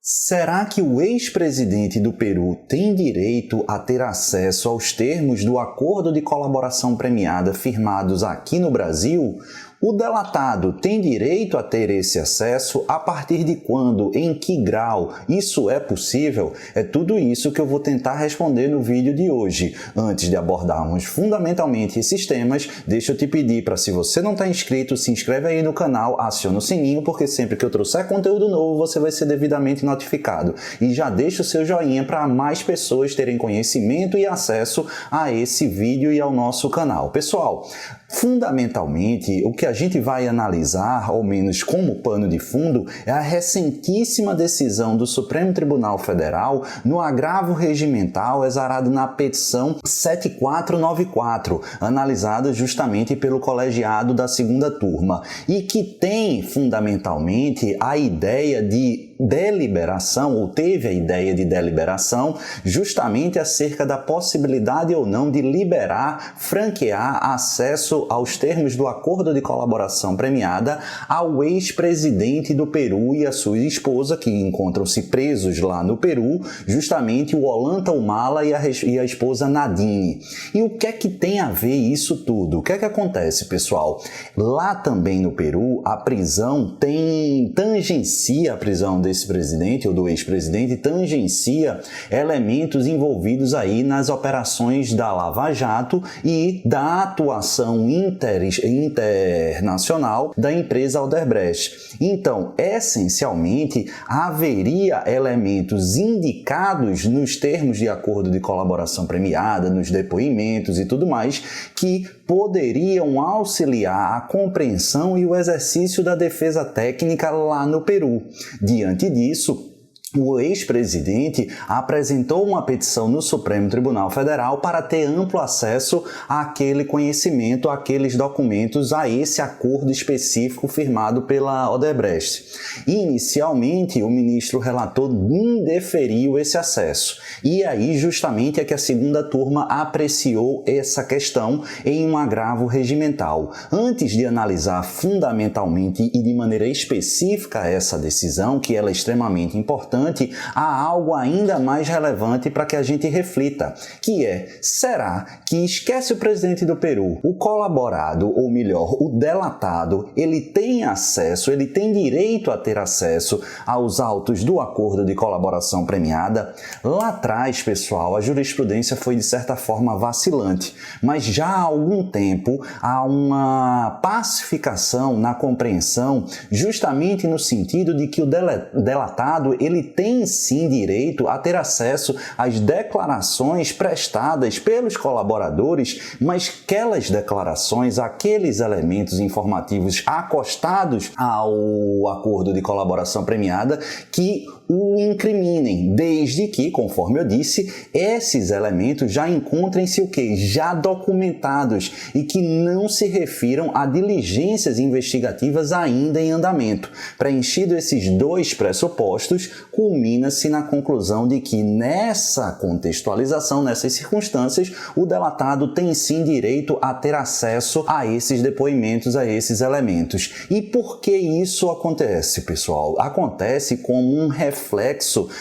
Será que o ex-presidente do Peru tem direito a ter acesso aos termos do acordo de colaboração premiada firmados aqui no Brasil? O delatado tem direito a ter esse acesso? A partir de quando? Em que grau? Isso é possível? É tudo isso que eu vou tentar responder no vídeo de hoje. Antes de abordarmos fundamentalmente esses temas, deixa eu te pedir para, se você não está inscrito, se inscreve aí no canal, aciona o sininho, porque sempre que eu trouxer conteúdo novo, você vai ser devidamente notificado. E já deixa o seu joinha para mais pessoas terem conhecimento e acesso a esse vídeo e ao nosso canal. Pessoal, fundamentalmente, o que a gente vai analisar, ao menos como pano de fundo, é a recentíssima decisão do Supremo Tribunal Federal no agravo regimental exarado na petição 7494, analisada justamente pelo colegiado da segunda turma, e que tem fundamentalmente a ideia de deliberação, ou teve a ideia de deliberação, justamente acerca da possibilidade ou não de liberar, franquear acesso aos termos do acordo de colaboração premiada ao ex-presidente do Peru e a sua esposa, que encontram-se presos lá no Peru, justamente o Ollanta Humala e a esposa Nadine. E o que é que tem a ver isso tudo? O que é que acontece, pessoal? Lá também no Peru, a prisão tangencia a prisão desse presidente ou do ex-presidente, tangencia elementos envolvidos aí nas operações da Lava Jato e da atuação internacional da empresa Odebrecht. Então, essencialmente, haveria elementos indicados nos termos de acordo de colaboração premiada, nos depoimentos e tudo mais, que poderiam auxiliar a compreensão e o exercício da defesa técnica lá no Peru. Diante disso, o ex-presidente apresentou uma petição no Supremo Tribunal Federal para ter amplo acesso àquele conhecimento, àqueles documentos, a esse acordo específico firmado pela Odebrecht. Inicialmente, o ministro relator indeferiu esse acesso. E aí, justamente, é que a segunda turma apreciou essa questão em um agravo regimental. Antes de analisar fundamentalmente e de maneira específica essa decisão, que ela é extremamente importante, há algo ainda mais relevante para que a gente reflita, que é: será que, esquece o presidente do Peru, o colaborado, ou melhor, o delatado, ele tem acesso, ele tem direito a ter acesso aos autos do acordo de colaboração premiada? Lá atrás, pessoal, a jurisprudência foi de certa forma vacilante, mas já há algum tempo há uma pacificação na compreensão, justamente no sentido de que o delatado, ele tem sim direito a ter acesso às declarações prestadas pelos colaboradores, mas aquelas declarações, aqueles elementos informativos acostados ao acordo de colaboração premiada que o incriminem, desde que, conforme eu disse, esses elementos já encontrem-se o quê? Já documentados e que não se refiram a diligências investigativas ainda em andamento. Preenchido esses dois pressupostos, culmina-se na conclusão de que nessa contextualização, nessas circunstâncias, o delatado tem sim direito a ter acesso a esses depoimentos, a esses elementos. E por que isso acontece, pessoal? Acontece como um reflexo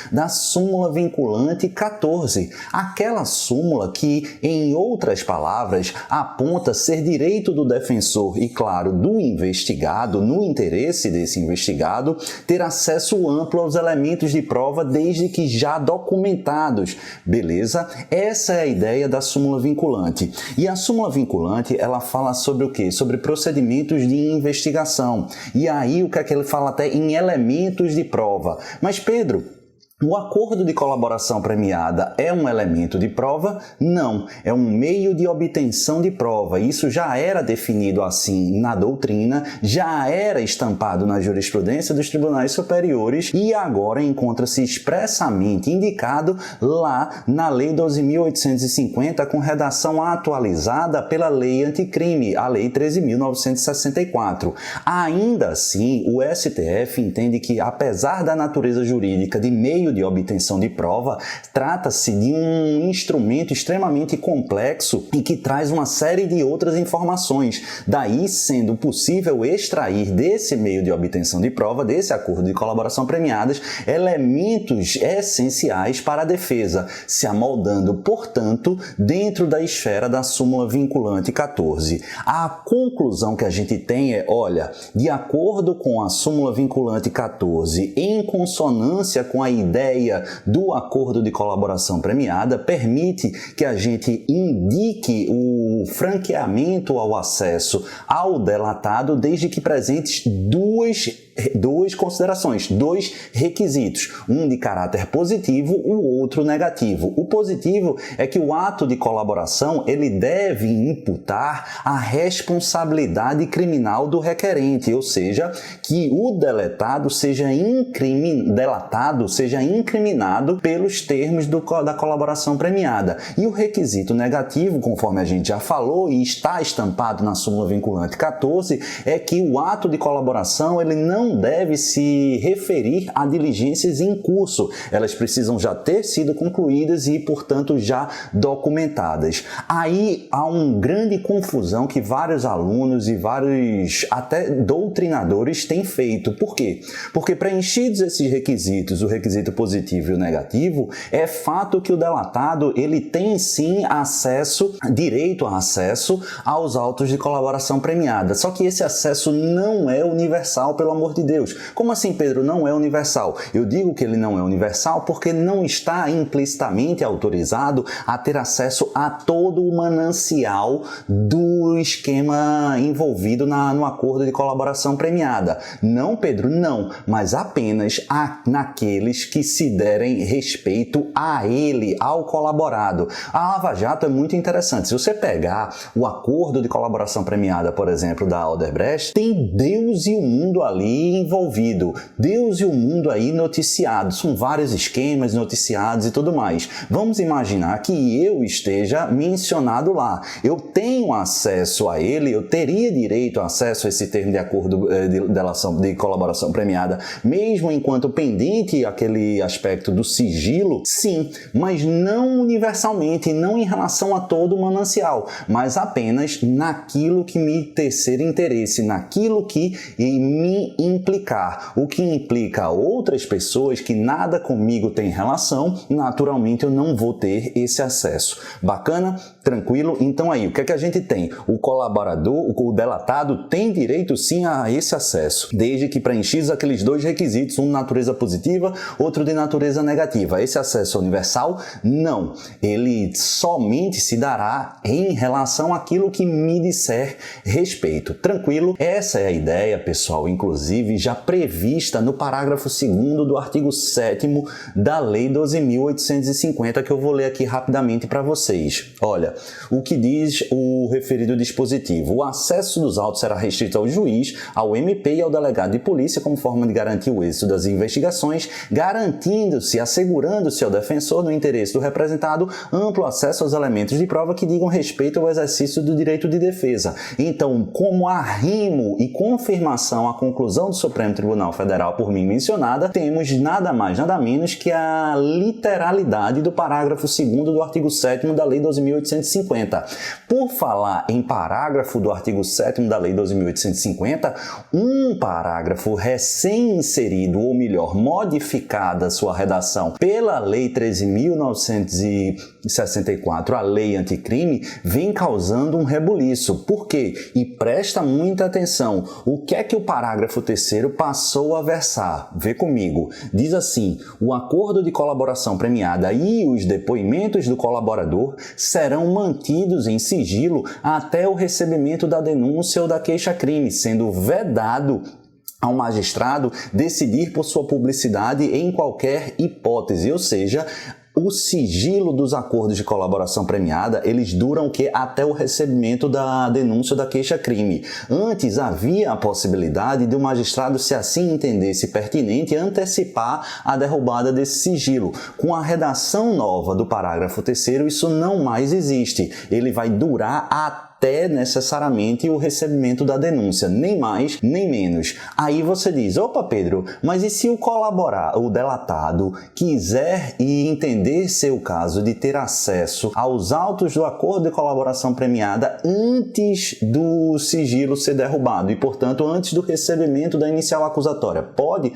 da súmula vinculante 14, aquela súmula que, em outras palavras, aponta ser direito do defensor e, claro, do investigado, no interesse desse investigado, ter acesso amplo aos elementos de prova desde que já documentados. Beleza? Essa é a ideia da súmula vinculante. E a súmula vinculante, ela fala sobre o quê? Sobre procedimentos de investigação. E aí, o que é que ele fala até em elementos de prova? Mas, Pedro, o acordo de colaboração premiada é um elemento de prova? Não, é um meio de obtenção de prova. Isso já era definido assim na doutrina, já era estampado na jurisprudência dos tribunais superiores e agora encontra-se expressamente indicado lá na Lei 12.850, com redação atualizada pela Lei Anticrime, a Lei 13.964. Ainda assim, o STF entende que, apesar da natureza jurídica de meio meio de obtenção de prova, trata-se de um instrumento extremamente complexo e que traz uma série de outras informações. Daí sendo possível extrair desse meio de obtenção de prova, desse acordo de colaboração premiadas, elementos essenciais para a defesa, se amoldando, portanto, dentro da esfera da súmula vinculante 14. A conclusão que a gente tem é, olha, de acordo com a súmula vinculante 14, em consonância com a ideia do acordo de colaboração premiada, permite que a gente indique o franqueamento ao acesso ao delatado desde que presentes duas considerações, dois requisitos, um de caráter positivo, o outro negativo. O positivo é que o ato de colaboração ele deve imputar a responsabilidade criminal do requerente, ou seja, que o delatado seja incriminado pelos termos da colaboração premiada. E o requisito negativo, conforme a gente já falou e está estampado na súmula vinculante 14, é que o ato de colaboração ele não deve se referir a diligências em curso. Elas precisam já ter sido concluídas e, portanto, já documentadas. Aí há uma grande confusão que vários alunos e vários até doutrinadores têm feito. Por quê? Porque preenchidos esses requisitos, o requisito positivo e o negativo, é fato que o delatado ele tem sim direito a acesso aos autos de colaboração premiada. Só que esse acesso não é universal, pelo amor de Deus. Como assim, Pedro, não é universal? Eu digo que ele não é universal porque não está implicitamente autorizado a ter acesso a todo o manancial do esquema envolvido no acordo de colaboração premiada. Não, Pedro, não, mas apenas naqueles que se derem respeito a ele, ao colaborado. A Lava Jato é muito interessante. Se você pegar o acordo de colaboração premiada, por exemplo, da Odebrecht, tem Deus e o mundo ali envolvido, Deus e o mundo aí noticiado, são vários esquemas noticiados e tudo mais. Vamos imaginar que eu esteja mencionado lá, eu tenho acesso a ele, eu teria direito a acesso a esse termo de acordo de colaboração premiada, mesmo enquanto pendente aquele aspecto do sigilo? Sim, mas não universalmente, não em relação a todo o manancial, mas apenas naquilo que me tecer interesse, naquilo que me implicar. O que implica outras pessoas que nada comigo tem relação, naturalmente eu não vou ter esse acesso. Bacana? Tranquilo? Então aí, o que é que a gente tem? O colaborador, o delatado tem direito sim a esse acesso, desde que preenchidos aqueles dois requisitos, um de natureza positiva, outro de natureza negativa. Esse acesso é universal? Não. Ele somente se dará em relação àquilo que me disser respeito. Tranquilo? Essa é a ideia, pessoal, inclusive já prevista no parágrafo 2º do artigo 7º da Lei 12.850, que eu vou ler aqui rapidamente para vocês. Olha, o que diz o referido dispositivo? O acesso dos autos será restrito ao juiz, ao MP e ao delegado de polícia como forma de garantir o êxito das investigações, assegurando-se ao defensor, no interesse do representado, amplo acesso aos elementos de prova que digam respeito ao exercício do direito de defesa. Então, como arrimo e confirmação à conclusão do Supremo Tribunal Federal por mim mencionada, temos nada mais, nada menos que a literalidade do parágrafo 2º do artigo 7º da Lei 12.850. Por falar em parágrafo do artigo 7º da Lei 12.850, um parágrafo recém-inserido, ou melhor, modificada sua redação pela Lei 13.964, a Lei Anticrime, vem causando um rebuliço. Por quê? E presta muita atenção. O que é que o parágrafo 3º passou a versar? Vê comigo. Diz assim: o acordo de colaboração premiada e os depoimentos do colaborador serão mantidos em sigilo até o recebimento da denúncia ou da queixa-crime, sendo vedado ao magistrado decidir por sua publicidade em qualquer hipótese, ou seja, o sigilo dos acordos de colaboração premiada, eles duram o quê? Até o recebimento da denúncia da queixa-crime. Antes havia a possibilidade de o magistrado, se assim entendesse pertinente, antecipar a derrubada desse sigilo. Com a redação nova do parágrafo 3º, isso não mais existe. Ele vai durar até até necessariamente o recebimento da denúncia, nem mais nem menos. Aí você diz, opa Pedro, mas e se o delatado quiser e entender seu caso de ter acesso aos autos do acordo de colaboração premiada antes do sigilo ser derrubado e, portanto, antes do recebimento da inicial acusatória? Pode.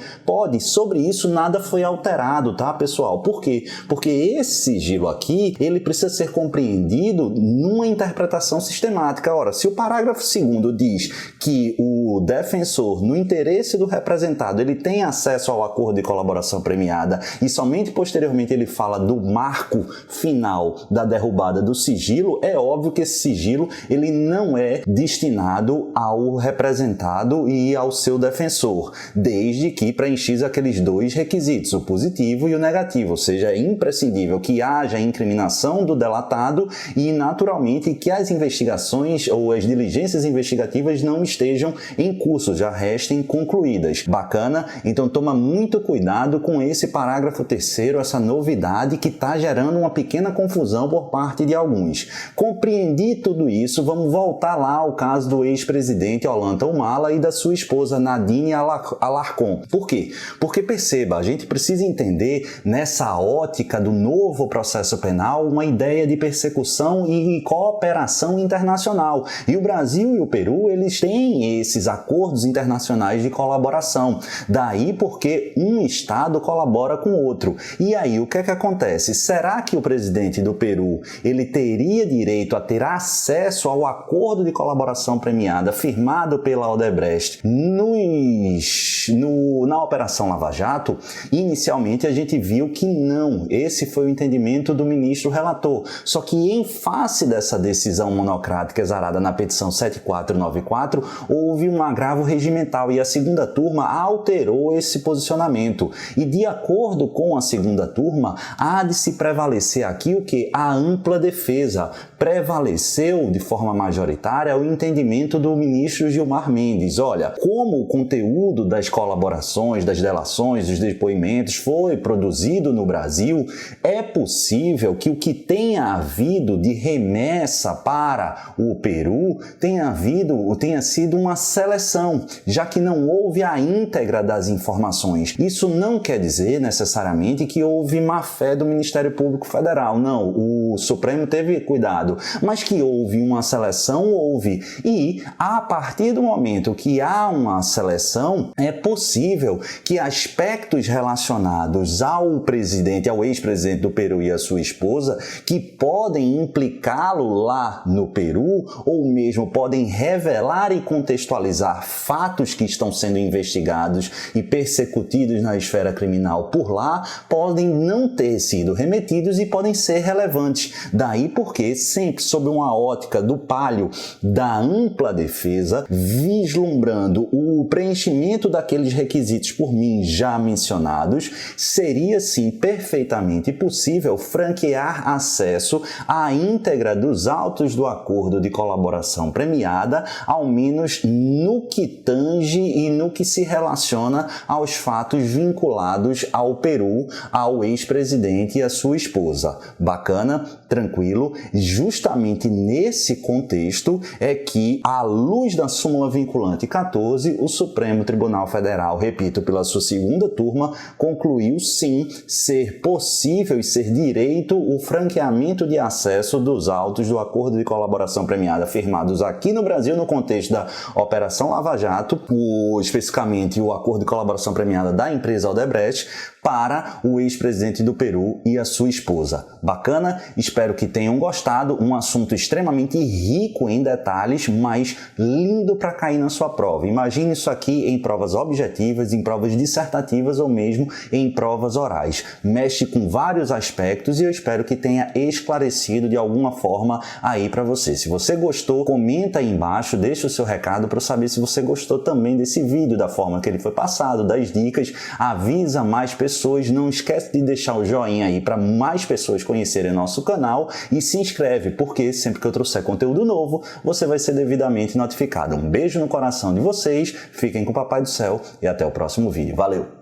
Sobre isso nada foi alterado, tá, pessoal? Por quê? Porque esse sigilo aqui, ele precisa ser compreendido numa interpretação sistemática. Ora, se o parágrafo 2º diz que o defensor, no interesse do representado, ele tem acesso ao acordo de colaboração premiada e somente posteriormente ele fala do marco final da derrubada do sigilo, é óbvio que esse sigilo ele não é destinado ao representado e ao seu defensor, desde que preenchis aqueles dois requisitos, o positivo e o negativo, ou seja, é imprescindível que haja incriminação do delatado e, naturalmente, que as investigações ou as diligências investigativas não estejam em curso, já restem concluídas. Bacana? Então toma muito cuidado com esse parágrafo 3º, essa novidade que está gerando uma pequena confusão por parte de alguns. Compreendi tudo isso, vamos voltar lá ao caso do ex-presidente Ollanta Humala e da sua esposa Nadine Alarcon. Por quê? Porque perceba, a gente precisa entender nessa ótica do novo processo penal uma ideia de persecução e cooperação internacional. E o Brasil e o Peru, eles têm esses acordos internacionais de colaboração. Daí porque um Estado colabora com o outro. E aí, o que é que acontece? Será que o presidente do Peru, ele teria direito a ter acesso ao acordo de colaboração premiada firmado pela Odebrecht na Operação Lava Jato? Inicialmente a gente viu que não. Esse foi o entendimento do ministro relator. Só que em face dessa decisão monocrática exarada na petição 7494, houve um agravo regimental e a segunda turma alterou esse posicionamento. E de acordo com a segunda turma, há de se prevalecer aqui o que? A ampla defesa. Prevaleceu de forma majoritária o entendimento do ministro Gilmar Mendes. Olha, como o conteúdo das colaborações, das delações, dos depoimentos foi produzido no Brasil, é possível que o que tenha havido de remessa para o Peru tenha sido uma seleção, já que não houve a íntegra das informações. Isso não quer dizer necessariamente que houve má-fé do Ministério Público Federal. Não, o Supremo teve cuidado, mas que houve uma seleção, houve. E a partir do momento que há uma seleção, é possível que aspectos relacionados ao presidente, ao ex-presidente do Peru e a sua esposa, que podem implicá-lo lá no Peru, ou mesmo podem revelar e contextualizar fatos que estão sendo investigados e persecutíveis na esfera criminal por lá, podem não ter sido remetidos e podem ser relevantes. Daí porque, sempre sob uma ótica do palio da ampla defesa, vislumbrando o preenchimento daqueles requisitos por mim já mencionados, seria sim perfeitamente possível franquear acesso à íntegra dos autos do acordo de colaboração premiada, ao menos no que tange e no que se relaciona aos fatos vinculados ao Peru, ao ex-presidente e à sua esposa. Bacana? Tranquilo? Justamente nesse contexto é que, à luz da súmula vinculante 14, o Supremo Tribunal Federal, repito, pela sua segunda turma, concluiu sim ser possível e ser direito o franqueamento de acesso dos autos do acordo de colaboração premiada firmados aqui no Brasil no contexto da Operação Lava Jato, especificamente o acordo de colaboração premiada da empresa Odebrecht, para o ex-presidente do Peru e a sua esposa. Bacana? Espero que tenham gostado. Um assunto extremamente rico em detalhes, mas lindo para cair na sua prova. Imagine isso aqui em provas objetivas, em provas dissertativas ou mesmo em provas orais. Mexe com vários aspectos e eu espero que tenha esclarecido de alguma forma aí para você. Se você gostou, comenta aí embaixo, deixa o seu recado para eu saber se você gostou também desse vídeo, da forma que ele foi passado, das dicas. Avisa mais pessoas, não esquece de deixar o joinha aí para mais pessoas conhecerem nosso canal e se inscreve, porque sempre que eu trouxer conteúdo novo, você vai ser devidamente notificado. Um beijo no coração de vocês, fiquem com o Papai do Céu e até o próximo vídeo. Valeu!